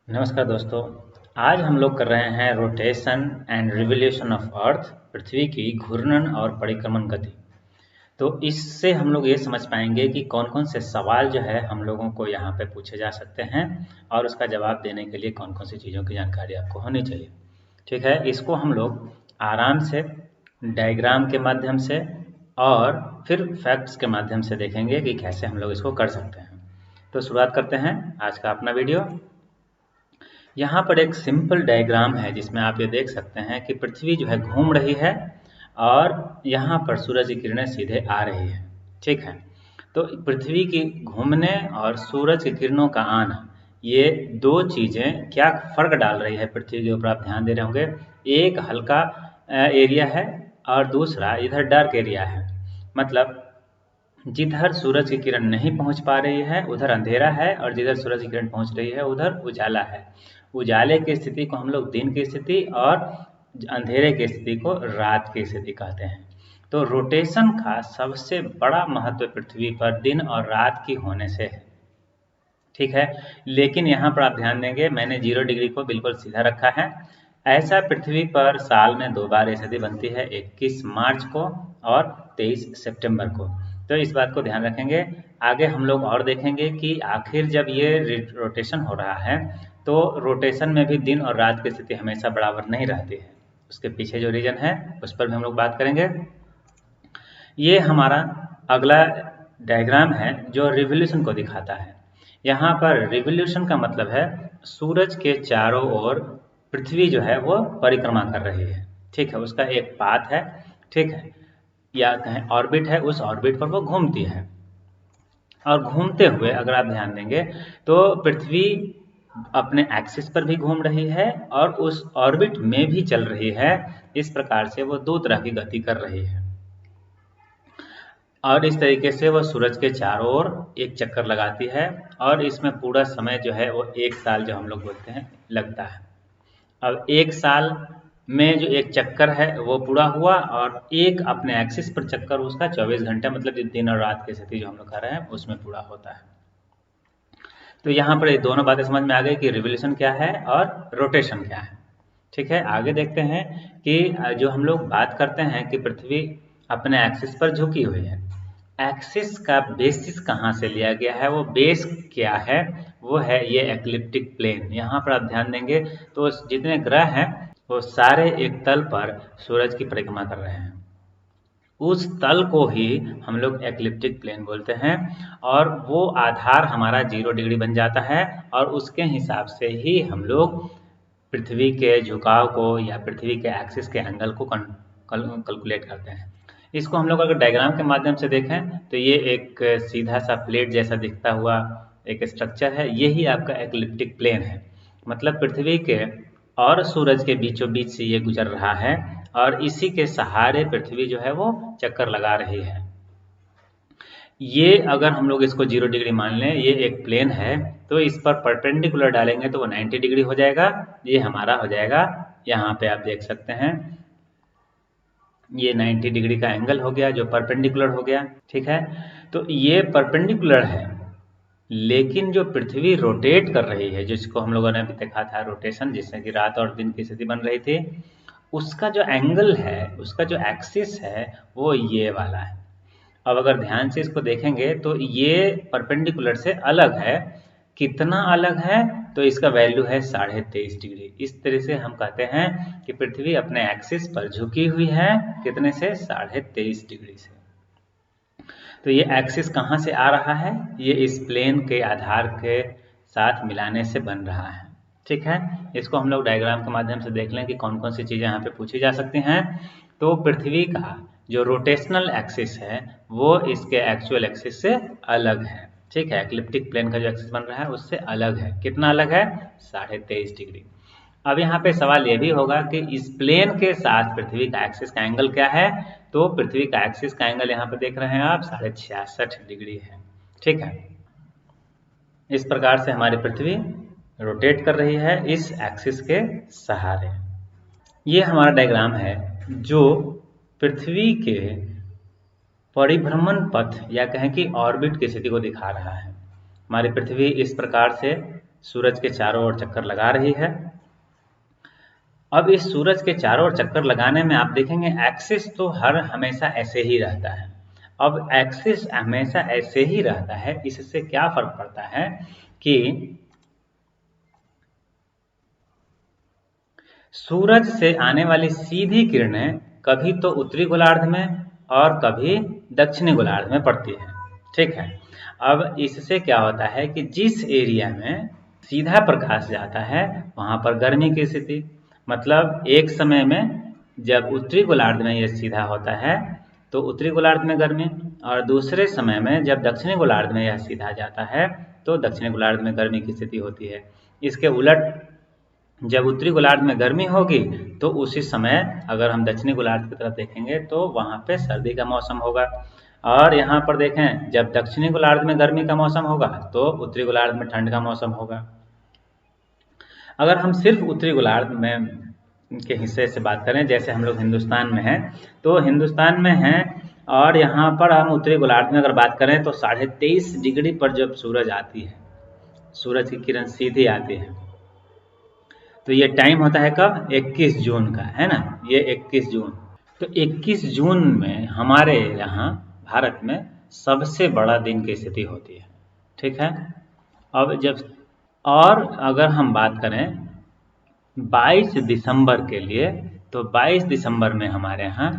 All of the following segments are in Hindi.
नमस्कार दोस्तों। आज हम लोग कर रहे हैं rotation and revolution of earth, पृथ्वी की घूर्णन और परिक्रमण गति। तो इससे हम लोग ये समझ पाएंगे कि कौन कौन से सवाल जो है हम लोगों को यहाँ पे पूछे जा सकते हैं और उसका जवाब देने के लिए कौन कौन सी चीज़ों की जानकारी आपको होनी चाहिए। ठीक है, इसको हम लोग आराम से डायग्राम के माध्यम से और फिर फैक्ट्स के माध्यम से देखेंगे कि कैसे हम लोग इसको कर सकते हैं। तो शुरुआत करते हैं आज का अपना वीडियो। यहाँ पर एक सिंपल डायग्राम है जिसमें आप ये देख सकते हैं कि पृथ्वी जो है घूम रही है और यहाँ पर सूरज की किरणें सीधे आ रही है। ठीक है, तो पृथ्वी की घूमने और सूरज की किरणों का आना, ये दो चीज़ें क्या फ़र्क डाल रही है पृथ्वी के ऊपर, आप ध्यान दे रहे होंगे। एक हल्का एरिया है और दूसरा इधर डार्क एरिया है। मतलब जिधर सूरज की किरण नहीं पहुंच पा रही है उधर अंधेरा है और जिधर सूरज की किरण पहुंच रही है उधर उजाला है। उजाले की स्थिति को हम लोग दिन की स्थिति और अंधेरे की स्थिति को रात की स्थिति कहते हैं। तो रोटेशन का सबसे बड़ा महत्व पृथ्वी पर दिन और रात की होने से है। ठीक है, लेकिन यहाँ पर आप ध्यान देंगे मैंने 0 डिग्री को बिल्कुल सीधा रखा है। ऐसा पृथ्वी पर साल में 2 बार स्थिति बनती है, 21 मार्च को और 23 सितंबर को। तो इस बात को ध्यान रखेंगे। आगे हम लोग और देखेंगे कि आखिर जब ये रोटेशन हो रहा है तो रोटेशन में भी दिन और रात की स्थिति हमेशा बराबर नहीं रहती है। उसके पीछे जो रीजन है उस पर भी हम लोग बात करेंगे। ये हमारा अगला डायग्राम है जो रिवोल्यूशन को दिखाता है। यहाँ पर रिवोल्यूशन का मतलब है सूरज के चारों ओर पृथ्वी जो है वो परिक्रमा कर रही है। ठीक है, उसका एक पाथ है। ठीक है, या कहें ऑर्बिट है, उस ऑर्बिट पर वो घूमती है। और घूमते हुए अगर आप ध्यान देंगे तो पृथ्वी अपने एक्सिस पर भी घूम रही है और उस ऑर्बिट में भी चल रही है। इस प्रकार से वो दो तरह की गति कर रही है और इस तरीके से वो सूरज के चारों ओर एक चक्कर लगाती है और इसमें पूरा समय जो है वो 1 साल जो हम लोग बोलते हैं लगता है। अब 1 साल में जो एक चक्कर है वो पूरा हुआ और एक अपने एक्सिस पर चक्कर उसका 24 घंटे, मतलब जो दिन और रात की स्थिति जो हम लोग कर रहे हैं उसमें पूरा होता है। तो यहाँ पर ये दोनों बातें समझ में आ गई कि रिवोल्यूशन क्या है और रोटेशन क्या है। ठीक है, आगे देखते हैं कि जो हम लोग बात करते हैं कि पृथ्वी अपने एक्सिस पर झुकी हुई है। एक्सिस का बेसिस कहाँ से लिया गया है, वो बेस क्या है, वो है ये एक्लिप्टिक प्लेन। यहाँ पर आप ध्यान देंगे तो जितने ग्रह हैं वो सारे एक तल पर सूरज की परिक्रमा कर रहे हैं। उस तल को ही हम लोग एक्लिप्टिक प्लेन बोलते हैं और वो आधार हमारा 0 डिग्री बन जाता है और उसके हिसाब से ही हम लोग पृथ्वी के झुकाव को या पृथ्वी के एक्सिस के एंगल को कैलकुलेट करते हैं। इसको हम लोग अगर डायग्राम के माध्यम से देखें तो ये एक सीधा सा प्लेट जैसा दिखता हुआ एक स्ट्रक्चर है, यही आपका एक्लिप्टिक प्लेन है। मतलब पृथ्वी के और सूरज के बीचों बीच से ये गुजर रहा है और इसी के सहारे पृथ्वी जो है वो चक्कर लगा रही है। ये अगर हम लोग इसको 0 डिग्री मान लें, ये एक प्लेन है तो इस पर परपेंडिकुलर डालेंगे तो वो 90 डिग्री हो जाएगा। ये हमारा हो जाएगा, यहाँ पे आप देख सकते हैं ये 90 डिग्री का एंगल हो गया जो परपेंडिकुलर हो गया। ठीक है, तो ये परपेंडिकुलर है, लेकिन जो पृथ्वी रोटेट कर रही है, जिसको हम लोगों ने अभी देखा था रोटेशन, जिससे कि रात और दिन की स्थिति बन रही थी, उसका जो एंगल है, उसका जो एक्सिस है वो ये वाला है। अब अगर ध्यान से इसको देखेंगे तो ये परपेंडिकुलर से अलग है। कितना अलग है, तो इसका वैल्यू है 23.5 डिग्री। इस तरह से हम कहते हैं कि पृथ्वी अपने एक्सिस पर झुकी हुई है, कितने से 23.5 डिग्री से। तो ये एक्सिस कहाँ से आ रहा है, ये इस प्लेन के आधार के साथ मिलाने से बन रहा है। ठीक है, इसको हम लोग डायग्राम के माध्यम से देख लें कि कौन कौन सी चीज़ें यहाँ पे पूछी जा सकती हैं। तो पृथ्वी का जो रोटेशनल एक्सिस है वो इसके एक्चुअल एक्सिस से अलग है। ठीक है, एक्लिप्टिक प्लेन का जो एक्सिस बन रहा है उससे अलग है। कितना अलग है, 23.5 डिग्री। अब यहाँ पे सवाल ये भी होगा कि इस प्लेन के साथ पृथ्वी का एक्सिस का एंगल क्या है। तो पृथ्वी का एक्सिस का एंगल यहाँ पे देख रहे हैं आप 66.5 डिग्री है। ठीक है, इस प्रकार से हमारी पृथ्वी रोटेट कर रही है इस एक्सिस के सहारे। ये हमारा डायग्राम है जो पृथ्वी के परिभ्रमण पथ या कहें कि ऑर्बिट की स्थिति को दिखा रहा है। हमारी पृथ्वी इस प्रकार से सूरज के चारों ओर चक्कर लगा रही है। अब इस सूरज के चारों ओर चक्कर लगाने में आप देखेंगे एक्सिस तो हमेशा ऐसे ही रहता है। अब एक्सिस हमेशा ऐसे ही रहता है, इससे क्या फर्क पड़ता है कि सूरज से आने वाली सीधी किरणें कभी तो उत्तरी गोलार्ध में और कभी दक्षिणी गोलार्ध में पड़ती है, ठीक है। अब इससे क्या होता है कि जिस एरिया में सीधा प्रकाश जाता है वहां पर गर्मी की स्थिति, मतलब एक समय में जब उत्तरी गोलार्ध में यह सीधा होता है तो उत्तरी गोलार्ध में गर्मी, और दूसरे समय में जब दक्षिणी गोलार्ध में यह सीधा जाता है तो दक्षिणी गोलार्ध में गर्मी की स्थिति होती है। इसके उलट जब उत्तरी गोलार्ध में गर्मी होगी तो उसी समय अगर हम दक्षिणी गोलार्ध की तरफ देखेंगे तो वहाँ पे सर्दी का मौसम होगा, और यहाँ पर देखें जब दक्षिणी गोलार्ध में गर्मी का मौसम होगा तो उत्तरी गोलार्ध में ठंड का मौसम होगा। अगर हम सिर्फ उत्तरी गोलार्ध में के हिस्से से बात करें, जैसे हम लोग हिंदुस्तान में हैं तो हिंदुस्तान में हैं और यहाँ पर हम उत्तरी गोलार्ध में अगर बात करें तो 23.5 डिग्री पर जब सूरज आती है, सूरज की किरण सीधी आती है, तो ये टाइम होता है कब? 21 जून का, है ना, ये 21 जून। तो 21 जून में हमारे यहाँ भारत में सबसे बड़ा दिन की स्थिति होती है, ठीक है। अब जब और अगर हम बात करें 22 दिसंबर के लिए, तो 22 दिसंबर में हमारे यहाँ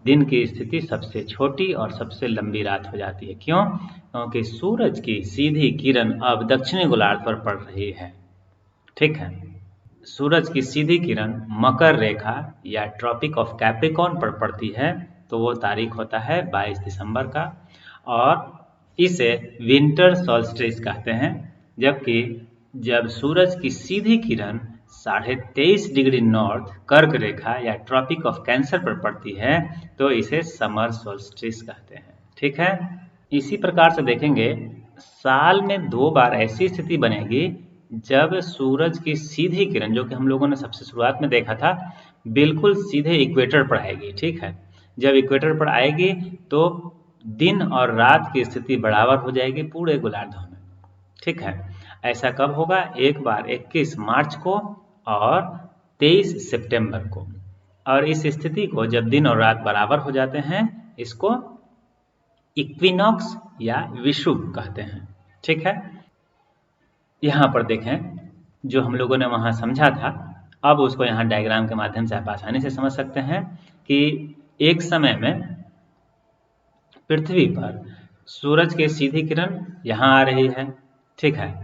दिन की स्थिति सबसे छोटी और सबसे लंबी रात हो जाती है। क्यों? क्योंकि सूरज की सीधी किरण अब दक्षिणी गोलार्ध पर पड़ रही है, ठीक है। सूरज की सीधी किरण मकर रेखा या ट्रॉपिक ऑफ कैप्रिकॉर्न पर पड़ती है, तो वो तारीख होता है 22 दिसंबर का, और इसे विंटर सॉल्स्टिस कहते हैं। जबकि जब सूरज की सीधी किरण 23.5 डिग्री नॉर्थ कर्क रेखा या ट्रॉपिक ऑफ कैंसर पर पड़ती है तो इसे समर सॉल्स्टिस कहते हैं, ठीक है। इसी प्रकार से देखेंगे साल में 2 बार ऐसी स्थिति बनेगी जब सूरज की सीधी किरण, जो कि हम लोगों ने सबसे शुरुआत में देखा था, बिल्कुल सीधे इक्वेटर पर आएगी, ठीक है। जब इक्वेटर पर आएगी तो दिन और रात की स्थिति बराबर हो जाएगी पूरे गोलार्धों में, ठीक है। ऐसा कब होगा? एक बार 21 मार्च को और 23 सितंबर को। और इस स्थिति को जब दिन और रात बराबर हो जाते हैं इसको इक्विनॉक्स या विषुव कहते हैं, ठीक है। यहाँ पर देखें जो हम लोगों ने वहाँ समझा था, अब उसको यहाँ डायग्राम के माध्यम से आप आसानी से समझ सकते हैं कि एक समय में पृथ्वी पर सूरज की सीधी किरण यहाँ आ रही है, ठीक है,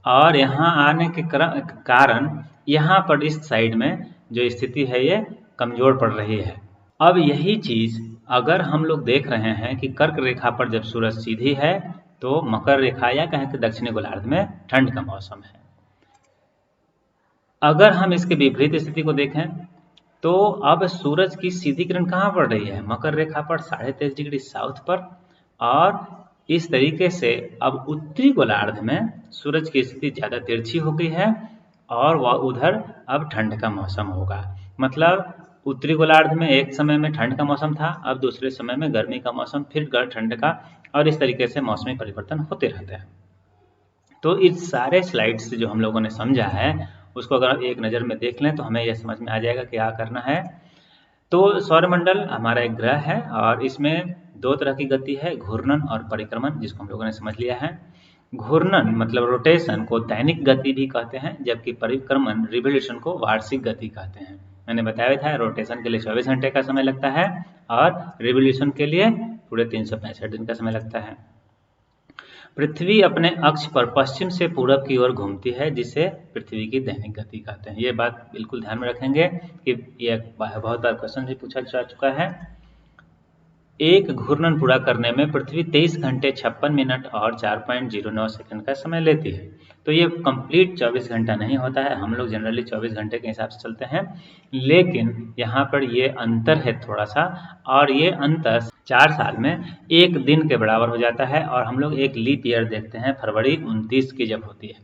और यहाँ आने के कारण यहाँ पर इस साइड में जो स्थिति है ये कमजोर पड़ रही है। अब यही चीज अगर हम लोग देख रहे हैं कि कर्क रेखा पर जब सूरज सीधी है तो मकर रेखा या कहें कि दक्षिणी गोलार्ध में ठंड का मौसम है। अगर हम इसके विपरीत स्थिति को देखें तो अब सूरज की सीधी किरण कहाँ पड़ रही है? मकर रेखा पर 23.5 डिग्री साउथ पर, और इस तरीके से अब उत्तरी गोलार्ध में सूरज की स्थिति ज़्यादा तिरछी हो गई है और वह उधर अब ठंड का मौसम होगा। मतलब उत्तरी गोलार्ध में एक समय में ठंड का मौसम था, अब दूसरे समय में गर्मी का मौसम, फिर ठंड का, और इस तरीके से मौसमी परिवर्तन होते रहते हैं। तो इस सारे स्लाइड्स से जो हम लोगों ने समझा है उसको अगर एक नज़र में देख लें तो हमें यह समझ में आ जाएगा क्या करना है। तो सौरमंडल हमारा एक ग्रह है और इसमें 2 तरह की गति है, घूर्णन और परिक्रमण, जिसको हम लोगों ने समझ लिया है। घूर्णन मतलब रोटेशन को दैनिक गति भी कहते हैं, जबकि परिक्रमण रिवोल्यूशन को वार्षिक गति कहते हैं। मैंने बताया था रोटेशन के लिए 24 घंटे का समय लगता है और रिवोल्यूशन के लिए पूरे 365 दिन का समय लगता है। पृथ्वी अपने अक्ष पर पश्चिम से पूरब की ओर घूमती है, जिसे पृथ्वी की दैनिक गति कहते हैं। ये बात बिल्कुल ध्यान में रखेंगे कि यह बहुत बार क्वेश्चन भी पूछा जा चुका है। एक घूर्णन पूरा करने में पृथ्वी 23 घंटे 56 मिनट और 4.09 सेकंड का समय लेती है। तो ये कंप्लीट 24 घंटा नहीं होता है, हम लोग जनरली 24 घंटे के हिसाब से चलते हैं, लेकिन यहाँ पर ये अंतर है थोड़ा सा, और ये अंतर 4 साल में एक दिन के बराबर हो जाता है। और हम लोग एक लीप ईयर देखते हैं फरवरी 29 की जब होती है।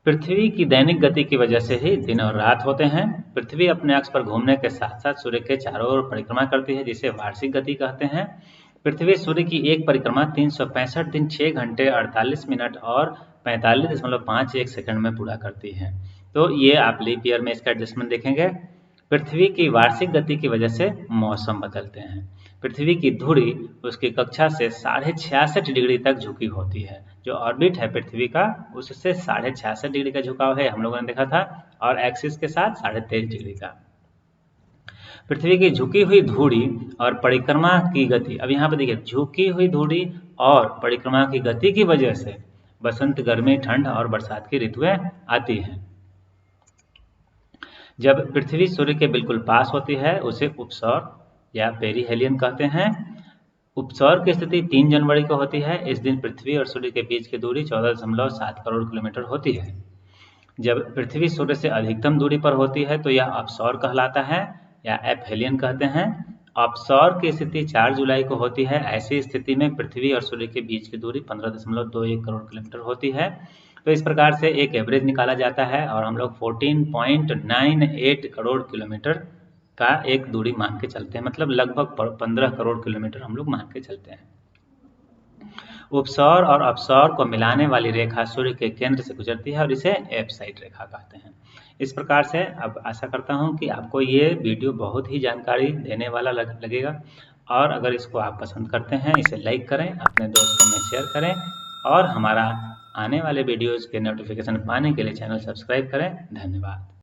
पृथ्वी की दैनिक गति की वजह से ही दिन और रात होते हैं। पृथ्वी अपने अक्ष पर घूमने के साथ साथ सूर्य के चारों ओर परिक्रमा करती है, जिसे वार्षिक गति कहते हैं। पृथ्वी सूर्य की एक परिक्रमा 365 दिन 6 घंटे 48 मिनट और 45.51 सेकंड में पूरा करती है। तो ये आप लीप ईयर में इसका एडजस्टमेंट देखेंगे। पृथ्वी की वार्षिक गति की वजह से मौसम बदलते हैं। पृथ्वी की धुरी उसकी कक्षा से 66.5 डिग्री तक झुकी होती है। जो ऑर्बिट है पृथ्वी का उससे 66.5 डिग्री का झुकाव है, हम लोगों ने देखा था, और एक्सिस के साथ 23.5 डिग्री का। पृथ्वी की झुकी हुई धुरी और परिक्रमा की गति, अब यहाँ पर देखिए झुकी हुई धुरी और परिक्रमा की गति की वजह से बसंत, गर्मी, ठंड और बरसात की ऋतुएं आती हैं। जब पृथ्वी सूर्य के बिल्कुल पास होती है उसे उपसौर या पेरीहेलियन कहते हैं। उपसौर की स्थिति 3 जनवरी को होती है। इस दिन पृथ्वी और सूर्य के बीच की दूरी 14.7 करोड़ किलोमीटर होती है। जब पृथ्वी सूर्य से अधिकतम दूरी पर होती है तो यह अपसौर कहलाता है या एपहेलियन कहते हैं। अपसौर की स्थिति 4 जुलाई को होती है। ऐसी स्थिति में पृथ्वी और सूर्य के बीच की दूरी 15.21 करोड़ किलोमीटर होती है। तो इस प्रकार से एक एवरेज निकाला जाता है और हम लोग 14.98 करोड़ किलोमीटर का एक दूरी मान के चलते हैं, मतलब लगभग 15 करोड़ किलोमीटर हम लोग मान के चलते हैं। उपसौर और अपसौर को मिलाने वाली रेखा सूर्य के केंद्र से गुजरती है और इसे एप्साइड रेखा कहते हैं। इस प्रकार से अब आशा करता हूं कि आपको ये वीडियो बहुत ही जानकारी देने वाला लगेगा, और अगर इसको आप पसंद करते हैं इसे लाइक करें, अपने दोस्तों में शेयर करें, और हमारा आने वाले वीडियोज़ के नोटिफिकेशन पाने के लिए चैनल सब्सक्राइब करें। धन्यवाद।